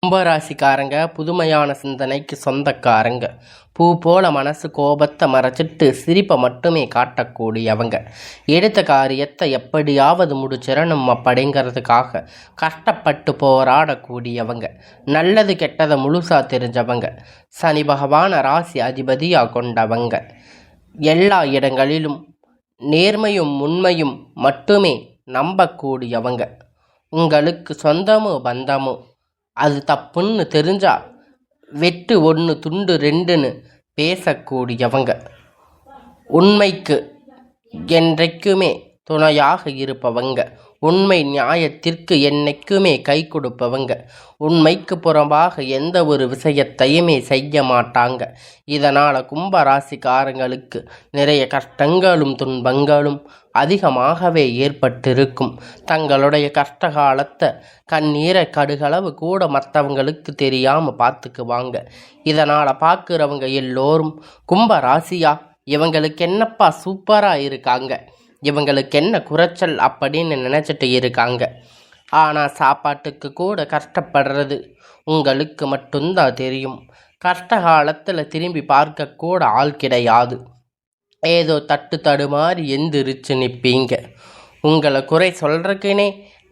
கும்பராசிக்காரங்க புதுமையான சிந்தனைக்கு சொந்தக்காரங்க. பூ போல மனசு கோபத்தை மறைச்சிட்டு சிரிப்பை மட்டுமே காட்டக்கூடியவங்க. எடுத்த காரியத்தை எப்படியாவது முடிச்சிடணும் அப்படிங்கிறதுக்காக கஷ்டப்பட்டு போராடக்கூடியவங்க. நல்லது கெட்டதை முழுசா தெரிஞ்சவங்க. சனி பகவான ராசி அதிபதியாக கொண்டவங்க. எல்லா இடங்களிலும் நேர்மையும் உண்மையும் மட்டுமே நம்பக்கூடியவங்க. உங்களுக்கு சொந்தமோ பந்தமோ அது தப்புன்னு தெரிஞ்சா வெட்டு ஒன்று துண்டு ரெண்டுன்னு பேசக்கூடியவங்க. உண்மைக்கு என்றைக்குமே துணையாக இருப்பவங்க. உண்மை நியாயத்திற்கு என்னைக்குமே கை கொடுப்பவங்க. உண்மைக்கு புறம்பாக எந்த ஒரு விஷயத்தையுமே செய்ய மாட்டாங்க. இதனால் கும்பராசிக்காரங்களுக்கு நிறைய கஷ்டங்களும் துன்பங்களும் அதிகமாகவே ஏற்பட்டிருக்கும். தங்களுடைய கஷ்டகாலத்தை கண்ணீரை கடுகளவு கூட மற்றவங்களுக்கு தெரியாமல் பார்த்துக்குவாங்க. இதனால் பார்க்குறவங்க எல்லோரும் கும்பராசியா இவங்களுக்கு என்னப்பா சூப்பராக இருக்காங்க, இவங்களுக்கு என்ன குறைச்சல் அப்படின்னு நினச்சிட்டு இருக்காங்க. ஆனால் சாப்பாட்டுக்கு கூட கஷ்டப்படுறது உங்களுக்கு மட்டும்தான் தெரியும். கஷ்ட காலத்தில் திரும்பி பார்க்கக்கூட ஆள் கிடையாது. ஏதோ தட்டு தடுமாறி எந்திரிச்சு நிற்பீங்க. உங்களை குறை சொல்கிறதுக்குனே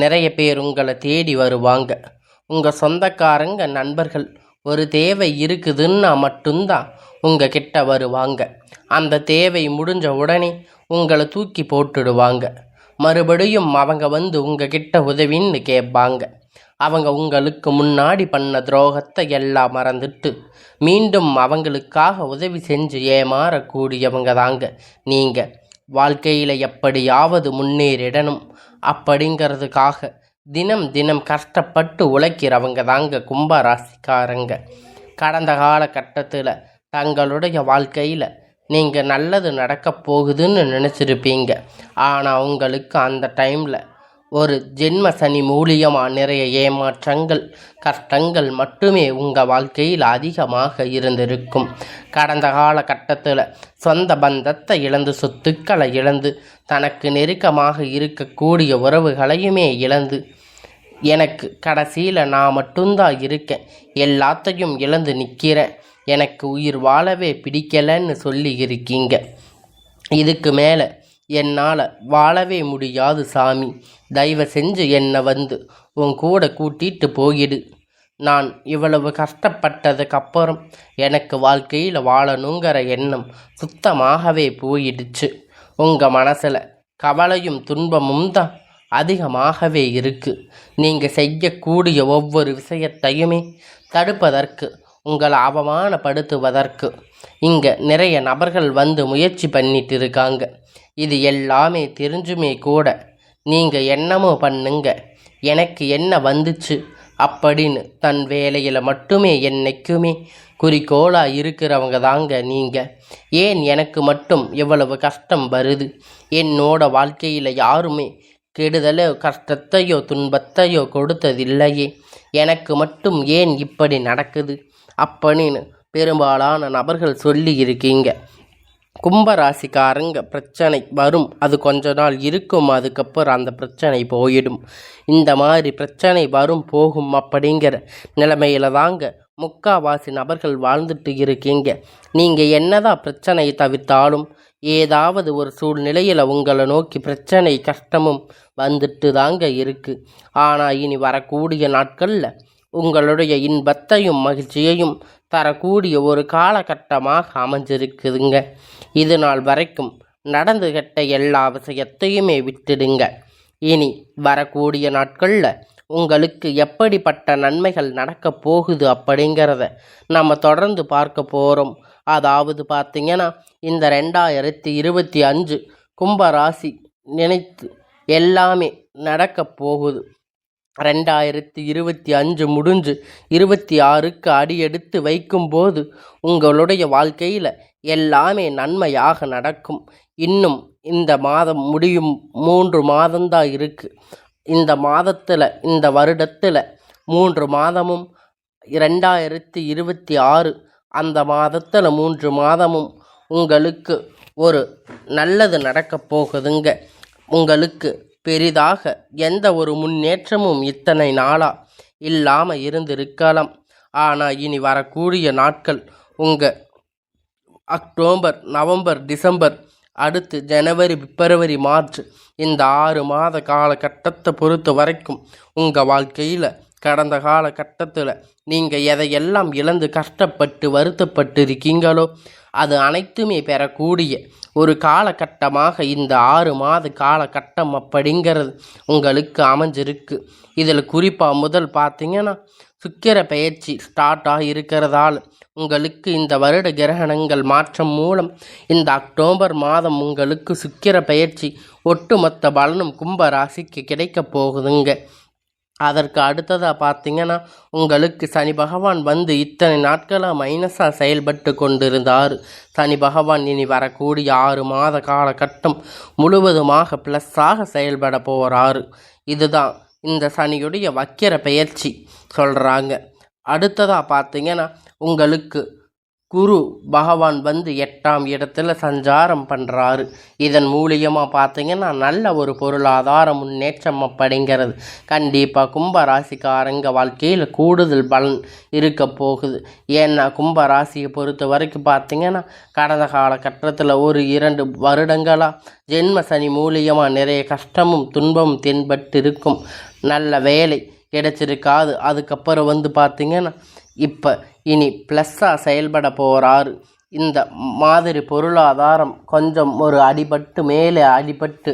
நிறைய பேர் உங்களை தேடி வருவாங்க. உங்கள் சொந்தக்காரங்க நண்பர்கள் ஒரு தேவை இருக்குதுன்னா மட்டும்தான் உங்கள் கிட்ட வருவாங்க. அந்த தேவை முடிஞ்ச உடனே உங்களை தூக்கி போட்டுடுவாங்க. மறுபடியும் அவங்க வந்து உங்ககிட்ட உதவின்னு கேட்பாங்க. அவங்க உங்களுக்கு முன்னாடி பண்ண துரோகத்தை எல்லாம் மறந்துட்டு மீண்டும் அவங்களுக்காக உதவி செஞ்சு ஏமாறக்கூடியவங்க தாங்க நீங்கள். வாழ்க்கையில் எப்படியாவது முன்னேறிடணும் அப்படிங்கிறதுக்காக தினம் தினம் கஷ்டப்பட்டு உழைக்கிறவங்க தாங்க கும்பராசிக்காரங்க. கடந்த காலகட்டத்தில் தங்களுடைய வாழ்க்கையில் நீங்கள் நல்லது நடக்க போகுதுன்னு நினச்சிருப்பீங்க. ஆனால் உங்களுக்கு அந்த டைமில் ஒரு ஜென்ம சனி மூலியமாக நிறைய ஏமாற்றங்கள் கஷ்டங்கள் மட்டுமே உங்கள் வாழ்க்கையில் அதிகமாக இருந்திருக்கும். கடந்த காலகட்டத்தில் சொந்த பந்தத்தை இழந்து சொத்துக்களை இழந்து தனக்கு நெருக்கமாக இருக்கக்கூடிய உறவுகளையுமே இழந்து எனக்கு கடைசியில் நான் மட்டும்தான் இருக்கேன், எல்லாத்தையும் இழந்து நிற்கிறேன், எனக்கு உயிர் வாழவே பிடிக்கலைன்னு சொல்லி இருக்கீங்க. இதுக்கு மேலே என்னால் வாழவே முடியாது சாமி, தயவு செஞ்சு என்னை வந்து உன் கூட கூட்டிகிட்டு போயிடு. நான் இவ்வளவு கஷ்டப்பட்டதுக்கப்புறம் எனக்கு வாழ்க்கையில் வாழணுங்கிற எண்ணம் சுத்தமாகவே போயிடுச்சு. உங்கள் மனசில் கவலையும் துன்பமும் தான் அதிகமாகவே இருக்குது. நீங்கள் செய்யக்கூடிய ஒவ்வொரு விஷயத்தையுமே தடுப்பதற்கு, உங்களை அவமானப்படுத்துவதற்கு இங்கே நிறைய நபர்கள் வந்து முயற்சி பண்ணிட்டு இருக்காங்க. இது எல்லாமே தெரிஞ்சுமே கூட நீங்கள் என்னமோ பண்ணுங்க, எனக்கு என்ன வந்துச்சு அப்படின்னு தன் வேலையில் மட்டுமே என்னைக்குமே குறிக்கோளாக இருக்கிறவங்க தாங்க நீங்கள். ஏன் எனக்கு மட்டும் இவ்வளவு கஷ்டம் வருது, என்னோட வாழ்க்கையில் யாருமே கெடுதலோ கஷ்டத்தையோ துன்பத்தையோ கொடுத்ததில்லையே, எனக்கு மட்டும் ஏன் இப்படி நடக்குது அப்படின்னு பெரும்பாலான நபர்கள் சொல்லி இருக்கீங்க. கும்பராசிக்காரங்க பிரச்சனை வரும், அது கொஞ்ச நாள் இருக்கும், அதுக்கப்புறம் அந்த பிரச்சனை போயிடும். இந்த மாதிரி பிரச்சனை வரும் போகும் அப்படிங்கிற நிலைமையில தாங்க முக்காவாசி நபர்கள் வாழ்ந்துட்டு இருக்கீங்க. நீங்கள் என்னதான் பிரச்சனையை தவிர்த்தாலும் ஏதாவது ஒரு சூழ்நிலையில் உங்களை நோக்கி பிரச்சனை கஷ்டமும் வந்துட்டு தாங்க இருக்குது. ஆனால் இனி வரக்கூடிய நாட்களில் உங்களுடைய இன்பத்தையும் மகிழ்ச்சியையும் தரக்கூடிய ஒரு காலகட்டமாக அமைஞ்சிருக்குதுங்க. இது நாள் வரைக்கும் நடந்து கெட்ட எல்லா விஷயத்தையுமே விட்டுடுங்க. இனி வரக்கூடிய நாட்களில் உங்களுக்கு எப்படிப்பட்ட நன்மைகள் நடக்க போகுது அப்படிங்கிறத நம்ம தொடர்ந்து பார்க்க போகிறோம். அதாவது பார்த்திங்கன்னா இந்த 2025 கும்பராசி நினைத்து எல்லாமே நடக்க போகுது. 2025 முடிஞ்சு 26க்கு அடியெடுத்து வைக்கும்போது உங்களுடைய வாழ்க்கையில் எல்லாமே நன்மையாக நடக்கும். இன்னும் இந்த மாதம் முடியும், 3 மாதம்தான் இருக்குது. இந்த மாதத்தில், இந்த வருடத்தில் 3 மாதமும் 2026 அந்த மாதத்தில் 3 மாதமும் உங்களுக்கு ஒரு நல்லது நடக்க போகுதுங்க. உங்களுக்கு பெரிதாக எந்த ஒரு முன்னேற்றமும் இத்தனை நாளாக இல்லாமல் இருந்திருக்கலாம். ஆனால் இனி வரக்கூடிய நாட்கள் உங்கள் அக்டோபர், நவம்பர், டிசம்பர், அடுத்து ஜனவரி, பிப்ரவரி, மார்ச், இந்த 6 மாத காலகட்டத்தை பொறுத்த வரைக்கும் உங்கள் வாழ்க்கையில் கடந்த காலகட்டத்தில் நீங்கள் எதையெல்லாம் இழந்து கஷ்டப்பட்டு வருத்தப்பட்டு இருக்கீங்களோ அது அனைத்துமே பெறக்கூடிய ஒரு காலகட்டமாக இந்த 6 மாத காலகட்டம் அப்படிங்கிறது உங்களுக்கு அமைஞ்சிருக்கு. இதில் குறிப்பாக முதல் பார்த்தீங்கன்னா சுக்கிர பெயர்ச்சி ஸ்டார்ட் ஆகி இருக்கிறதால் உங்களுக்கு இந்த வருட கிரகணங்கள் மாற்றம் மூலம் இந்த அக்டோபர் மாதம் உங்களுக்கு சுக்கிர பெயர்ச்சி ஒட்டுமொத்த பலனும் கும்ப ராசிக்கு கிடைக்க போகுதுங்க. அதற்கு அடுத்ததாக பார்த்தீங்கன்னா உங்களுக்கு சனி பகவான் வந்து இத்தனை நாட்களாக மைனஸாக செயல்பட்டு கொண்டிருந்தார். சனி பகவான் இனி வரக்கூடிய 6 மாத காலகட்டம் முழுவதுமாக ப்ளஸ்ஸாக செயல்பட போகிறாரு. இதுதான் இந்த சனியுடைய வக்கிர பெயர்ச்சி சொல்கிறாங்க. அடுத்ததாக பார்த்தீங்கன்னா உங்களுக்கு குரு பகவான் வந்து 8ஆம் இடத்துல சஞ்சாரம் பண்ணுறாரு. இதன் மூலியமாக பார்த்தீங்கன்னா நல்ல ஒரு பொருளாதார முன்னேற்றம் அப்படிங்கிறது கண்டிப்பாக கும்பராசிக்காரங்க வாழ்க்கையில் கூடுதல் பலன் இருக்க போகுது. ஏன்னா கும்பராசியை பொறுத்த வரைக்கும் பார்த்தீங்கன்னா கடந்த காலகட்டத்தில் ஒரு 2 வருடங்களாக ஜென்ம சனி மூலியமாக நிறைய கஷ்டமும் துன்பமும் தென்பட்டு இருக்கும். நல்ல வேலை கிடைச்சிருக்காது. அதுக்கப்புறம் வந்து பார்த்திங்கன்னா இப்போ இனி ப்ளஸ்ஸாக செயல்பட போகிறாரு. இந்த மாதிரி பொருளாதாரம் கொஞ்சம் ஒரு அடிபட்டு மேலே அடிபட்டு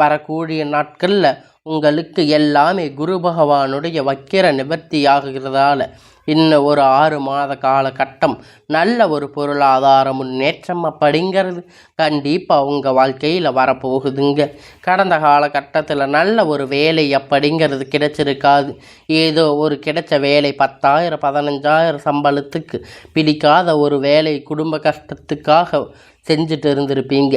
வரக்கூடிய நாட்களில் உங்களுக்கு எல்லாமே குரு பகவானுடைய வக்கிர நிவர்த்தி ஆகிறதால இன்னும் ஒரு 6 மாத காலகட்டம் நல்ல ஒரு பொருளாதார முன்னேற்றம் அப்படிங்கிறது கண்டிப்பாக உங்கள் வாழ்க்கையில் வரப்போகுதுங்க. கடந்த காலகட்டத்தில் நல்ல ஒரு வேலை அப்படிங்கிறது கிடைச்சிருக்காது. ஏதோ ஒரு கிடைச்ச வேலை 10,000 15,000 சம்பளத்துக்கு பிடிக்காத ஒரு வேலை குடும்ப கஷ்டத்துக்காக செஞ்சுட்டு இருந்திருப்பீங்க.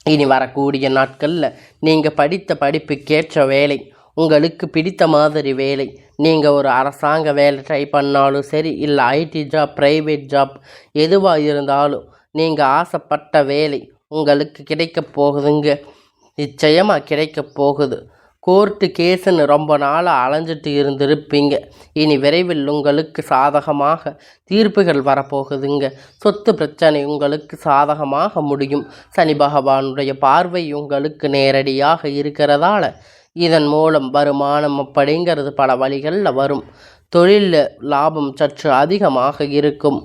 இனி வரக்கூடிய நாட்களில் நீங்கள் படித்த படிப்புக்கேற்ற வேலை, உங்களுக்கு பிடித்த மாதிரி வேலை, நீங்கள் ஒரு அரசாங்க வேலை ட்ரை பண்ணாலும் சரி, இல்லை ஐடி ஜாப், ப்ரைவேட் ஜாப், எதுவாக இருந்தாலும் நீங்கள் ஆசைப்பட்ட வேலை உங்களுக்கு கிடைக்க போகுதுங்க. நிச்சயமாக கிடைக்க போகுது. கோர்ட்டு கேஸுன்னு ரொம்ப நாளாக அலைஞ்சிட்டு இருந்திருப்பீங்க. இனி விரைவில் உங்களுக்கு சாதகமாக தீர்ப்புகள் வரப்போகுதுங்க. சொத்து பிரச்சனை உங்களுக்கு சாதகமாக முடியும். சனி பகவானுடைய பார்வை உங்களுக்கு நேரடியாக இருக்கிறதால இதன் மூலம் வருமானம் அப்படிங்கிறது பல வழிகளில் வரும். தொழிலில் லாபம் சற்று அதிகமாக இருக்கும்.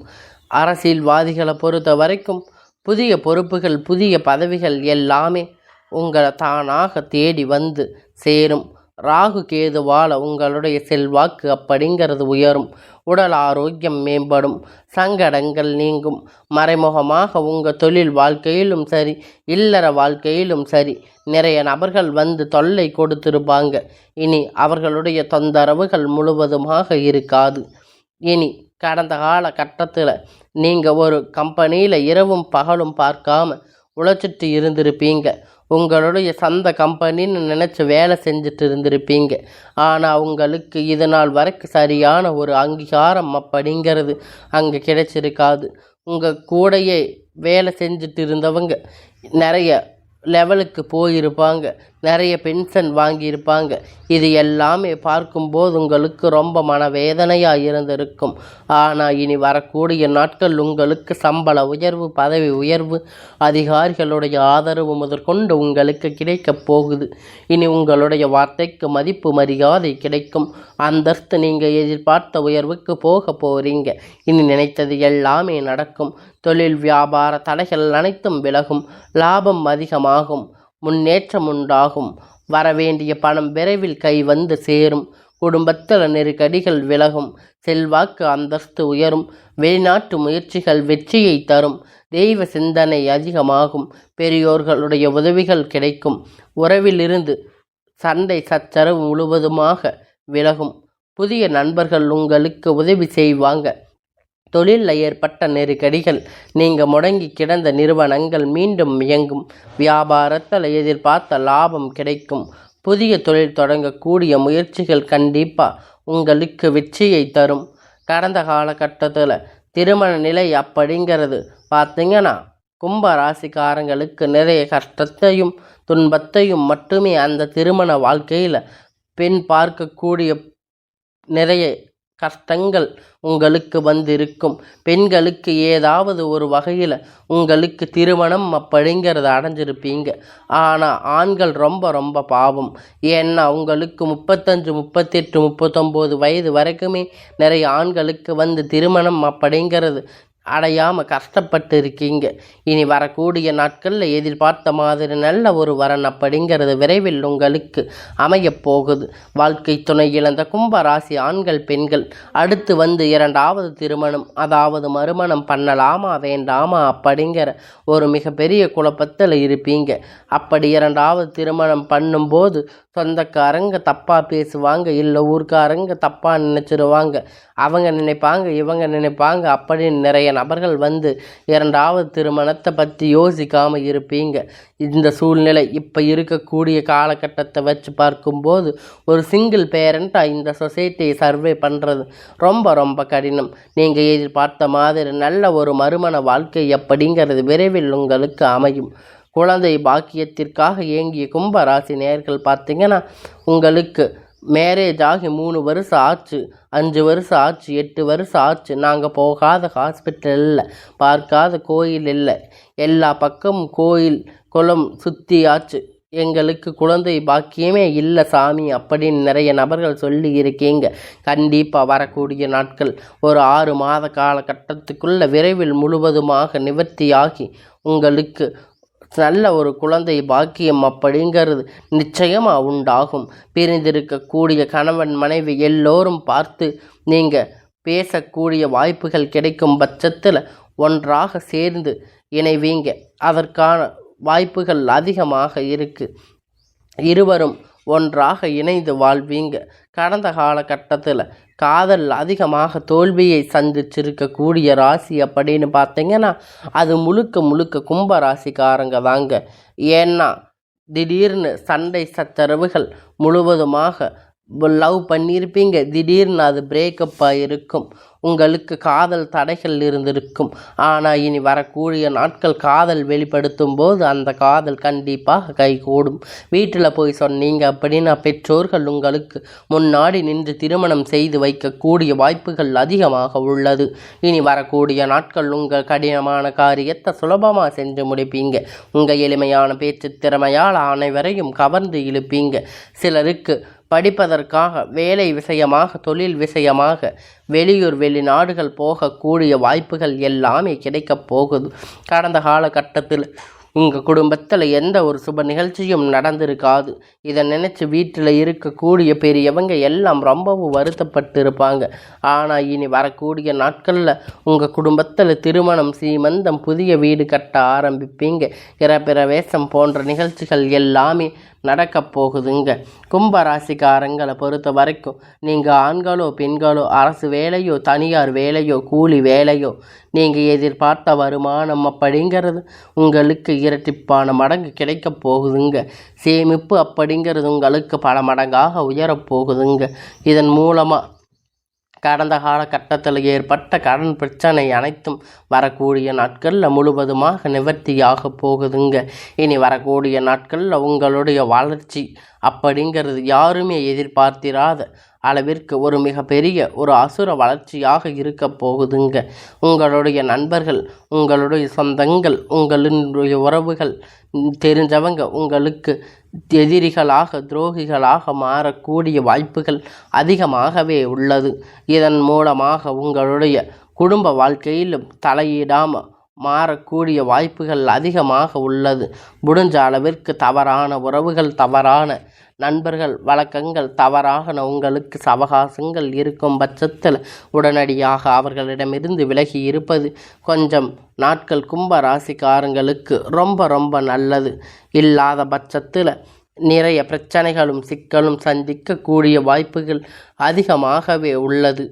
அரசியல்வாதிகளை பொறுத்த வரைக்கும் புதிய பொறுப்புகள், புதிய பதவிகள் எல்லாமே உங்களை தானாக தேடி வந்து சேரும். ராகு கேதுவால் உங்களுடைய செல்வாக்கு அப்படிங்கிறது உயரும். உடல் ஆரோக்கியம் மேம்படும். சங்கடங்கள் நீங்கும். மறைமுகமாக உங்கள் தொழில் வாழ்க்கையிலும் சரி, இல்லற வாழ்க்கையிலும் சரி நிறைய நபர்கள் வந்து தொல்லை கொடுத்திருப்பாங்க. இனி அவர்களுடைய தொந்தரவுகள் முழுவதுமாக இருக்காது. இனி கடந்த காலகட்டத்தில் நீங்கள் ஒரு கம்பெனியில் இரவும் பகலும் பார்க்காம உழைச்சிட்டு இருந்திருப்பீங்க. உங்களுடைய சொந்த கம்பெனின்னு நினச்சி வேலை செஞ்சுட்டு இருந்திருப்பீங்க. ஆனால் உங்களுக்கு இது நாள் வரைக்கும் சரியான ஒரு அங்கீகாரம் அப்படிங்கிறது அங்கே கிடைச்சிருக்காது. உங்கள் கூடையே வேலை செஞ்சுட்டு இருந்தவங்க நிறைய லெவலுக்கு போயிருப்பாங்க, நிறைய பென்ஷன் வாங்கியிருப்பாங்க. இது எல்லாமே பார்க்கும்போது உங்களுக்கு ரொம்ப மனவேதனையாக இருந்திருக்கும். ஆனால் இனி வரக்கூடிய நாட்கள் உங்களுக்கு சம்பள உயர்வு, பதவி உயர்வு, அதிகாரிகளுடைய ஆதரவு முதற்கொண்டு உங்களுக்கு கிடைக்கப் போகுது. இனி உங்களுடைய வார்த்தைக்கு மதிப்பு மரியாதை கிடைக்கும். அந்தஸ்து நீங்கள் எதிர்பார்த்த உயர்வுக்கு போக போகிறீங்க. இனி நினைத்தது எல்லாமே நடக்கும். தொழில் வியாபார தடைகள் அனைத்தும் விலகும். லாபம் அதிகமாகும். முன்னேற்றம் உண்டாகும். வரவேண்டிய பணம் விரைவில் கை வந்து சேரும். குடும்பத்தில் நெருக்கடிகள் விலகும். செல்வாக்கு அந்தஸ்து உயரும். வெளிநாட்டு முயற்சிகள் வெற்றியை தரும். தெய்வ சிந்தனை அதிகமாகும். பெரியோர்களுடைய உதவிகள் கிடைக்கும். உறவிலிருந்து சண்டை சச்சரவு முழுவதுமாக விலகும். புதிய நண்பர்கள் உங்களுக்கு உதவி செய்வாங்க. தொழிலில் ஏற்பட்ட நெருக்கடிகள், நீங்கள் முடங்கி கிடந்த நிறுவனங்கள் மீண்டும் இயங்கும். வியாபாரத்தில் எதிர்பார்த்த லாபம் கிடைக்கும். புதிய தொழில் தொடங்கக்கூடிய முயற்சிகள் கண்டிப்பாக உங்களுக்கு வெற்றியை தரும். கடந்த காலகட்டத்தில் திருமண நிலை அப்படிங்கிறது பார்த்திங்கன்னா கும்ப ராசிக்காரங்களுக்கு நிறைய கஷ்டத்தையும் துன்பத்தையும் மட்டுமே அந்த திருமண வாழ்க்கையில் பெண் பார்க்கக்கூடிய நிறைய கஷ்டங்கள் உங்களுக்கு வந்திருக்கும். பெண்களுக்கு ஏதாவது ஒரு வகையில் உங்களுக்கு திருமணம் அப்படிங்கிறத அடைஞ்சிருப்பீங்க. ஆனால் ஆண்கள் ரொம்ப ரொம்ப பாவம். ஏன்னா உங்களுக்கு 35, 38, 39 வயது வரைக்குமே நிறைய ஆண்களுக்கு திருமணம் அப்படிங்கிறது அடையாமல் கஷ்டப்பட்டு இருக்கீங்க. இனி வரக்கூடிய நாட்களில் எதிர்பார்த்த மாதிரி நல்ல ஒரு வரன் அப்படிங்கிறது விரைவில் உங்களுக்கு அமையப் போகுது. வாழ்க்கை துணை இழந்த கும்பராசி ஆண்கள் பெண்கள் அடுத்து இரண்டாவது திருமணம் அதாவது மறுமணம் பண்ணலாமா வேண்டாமா அப்படிங்கிற ஒரு மிகப்பெரிய குழப்பத்தில் இருப்பீங்க. அப்படி இரண்டாவது திருமணம் பண்ணும்போது சொந்தக்காரங்க தப்பாக பேசுவாங்க, இல்லை ஊர்க்காரங்க தப்பாக நினச்சிருவாங்க. அவங்க நினைப்பாங்க இவங்க நினைப்பாங்க அப்படின்னு நிறைய நபர்கள் இரண்டாவது திருமணத்தை பற்றி யோசிக்காமல் இருப்பீங்க. இந்த சூழ்நிலை இப்போ இருக்கக்கூடிய காலகட்டத்தை வச்சு பார்க்கும்போது ஒரு சிங்கிள் பேரண்ட்டாக இந்த சொசைட்டியை சர்வே பண்ணுறது ரொம்ப ரொம்ப கடினம். நீங்கள் எதிர்பார்த்த மாதிரி நல்ல ஒரு மறுமண வாழ்க்கை அப்படிங்கிறது விரைவில் உங்களுக்கு அமையும். குழந்தை பாக்கியத்திற்காக ஏங்கிய கும்பராசி நேயர்கள் பார்த்தீங்கன்னா உங்களுக்கு மேரேஜ் ஆகி 3 வருஷம் ஆச்சு, 5 வருஷம் ஆச்சு, 8 வருஷம் ஆச்சு. நாங்கள் போகாத ஹாஸ்பிட்டல் இல்லை, பார்க்காத கோயில் இல்லை, எல்லா பக்கமும் கோயில் குளம் சுற்றி ஆச்சு, எங்களுக்கு குழந்தை பாக்கியமே இல்லை சாமி அப்படின்னு நிறைய நபர்கள் சொல்லி இருக்கீங்க. கண்டிப்பாக வரக்கூடிய நாட்கள் ஒரு 6 மாத காலகட்டத்துக்குள்ள விரைவில் முழுவதுமாக நிவர்த்தியாகி உங்களுக்கு நல்ல ஒரு குழந்தை பாக்கியம் அப்படிங்கிறது நிச்சயமாக உண்டாகும். பிரிந்திருக்கக்கூடிய கணவன் மனைவி எல்லோரும் பார்த்து நீங்கள் பேசக்கூடிய வாய்ப்புகள் கிடைக்கும் பட்சத்தில் ஒன்றாக சேர்ந்து இணைவீங்க. அதற்கான வாய்ப்புகள் அதிகமாக இருக்குது. இருவரும் ஒன்றாக இணைந்து வாழ்வீங்க. கடந்த காலகட்டத்தில் காதல் அதிகமாக தோல்வியை சந்திச்சிருக்கக்கூடிய ராசி அப்படின்னு பார்த்தீங்கன்னா அது முழுக்க முழுக்க கும்ப ராசிக்காரங்க தாங்க. ஏன்னா திடீர்னு சண்டை சச்சரவுகள் முழுவதுமாக லவ் பண்ணியிருப்பீங்க, திடீர்னு அது பிரேக்கப்பாக இருக்கும். உங்களுக்கு காதல் தடைகள் இருந்திருக்கும். ஆனால் இனி வரக்கூடிய நாட்கள் காதல் வெளிப்படுத்தும் போது அந்த காதல் கண்டிப்பாக கைகூடும். வீட்டில் போய் சொன்னீங்க அப்படின்னா பெற்றோர்கள் உங்களுக்கு முன்னாடி நின்று திருமணம் செய்து வைக்கக்கூடிய வாய்ப்புகள் அதிகமாக உள்ளது. இனி வரக்கூடிய நாட்கள் உங்கள் கடினமான காரியத்தை சுலபமாக செஞ்சு முடிப்பீங்க. உங்கள் எளிமையான பேச்சு திறமையால் அனைவரையும் கவர்ந்து இழுப்பீங்க. சிலருக்கு படிப்பதற்காக வேலை விஷயமாக தொழில் விஷயமாக வெளியூர் வெளிநாடுகள் போகக்கூடிய வாய்ப்புகள் எல்லாமே கிடைக்கப் போகுது. கடந்த காலகட்டத்தில் உங்கள் குடும்பத்தில் எந்த ஒரு சுப நிகழ்ச்சியும் நடந்திருக்காது. இதை நினச்சி வீட்டில் இருக்கக்கூடிய பெரியவங்க எல்லாம் ரொம்பவும் வருத்தப்பட்டு இருப்பாங்க. ஆனால் இனி வரக்கூடிய நாட்களில் உங்கள் குடும்பத்தில் திருமணம், சீமந்தம், புதிய வீடு கட்ட ஆரம்பிப்பீங்க. கிரகப்பிரவேசம் போன்ற நிகழ்ச்சிகள் எல்லாமே நடக்கப் போகுதுங்க. கும்பராசிக்காரங்களை பொறுத்த வரைக்கும் நீங்கள் ஆண்களோ பெண்களோ அரசு வேலையோ தனியார் வேலையோ கூலி வேலையோ நீங்கள் எதிர்பார்த்த வருமானம் அப்படிங்கிறது உங்களுக்கு இரட்டிப்பான மடங்கு கிடைக்கப் போகுதுங்க. சேமிப்பு அப்படிங்கிறது உங்களுக்கு பல மடங்காக உயரப்போகுதுங்க. இதன் மூலமாக கடந்த காலகட்டத்தில் ஏற்பட்ட கடன் பிரச்சனை அனைத்தும் வரக்கூடிய நாட்களில் முழுவதுமாக நிவர்த்தியாக போகுதுங்க. இனி வரக்கூடிய நாட்களில் உங்களுடைய வளர்ச்சி அப்படிங்கிறது யாருமே எதிர்பார்த்திராத அளவிற்கு ஒரு மிகப்பெரிய ஒரு அசுர வளர்ச்சியாக இருக்க போகுதுங்க. உங்களுடைய நண்பர்கள், உங்களுடைய சொந்தங்கள், உங்களுடைய உறவுகள், தெரிஞ்சவங்க உங்களுக்கு எதிரிகளாக துரோகிகளாக மாறக்கூடிய வாய்ப்புகள் அதிகமாகவே உள்ளது. இதன் மூலமாக உங்களுடைய குடும்ப வாழ்க்கையிலும் தலையிடாமல் மாறக்கூடிய வாய்ப்புகள் அதிகமாக உள்ளது. முடிஞ்ச அளவிற்கு தவறான உறவுகள், தவறான நண்பர்கள், வழக்கங்கள், தவறாக உங்களுக்கு சவகாசங்கள் இருக்கும் பட்சத்தில் உடனடியாக அவர்களிடமிருந்து விலகி இருப்பது கொஞ்சம் நாட்கள் கும்ப ராசிக்காரங்களுக்கு ரொம்ப ரொம்ப நல்லது. இல்லாத பட்சத்தில் நிறைய பிரச்சனைகளும் சிக்கலும் சந்திக்கக்கூடிய வாய்ப்புகள் அதிகமாகவே உள்ளது.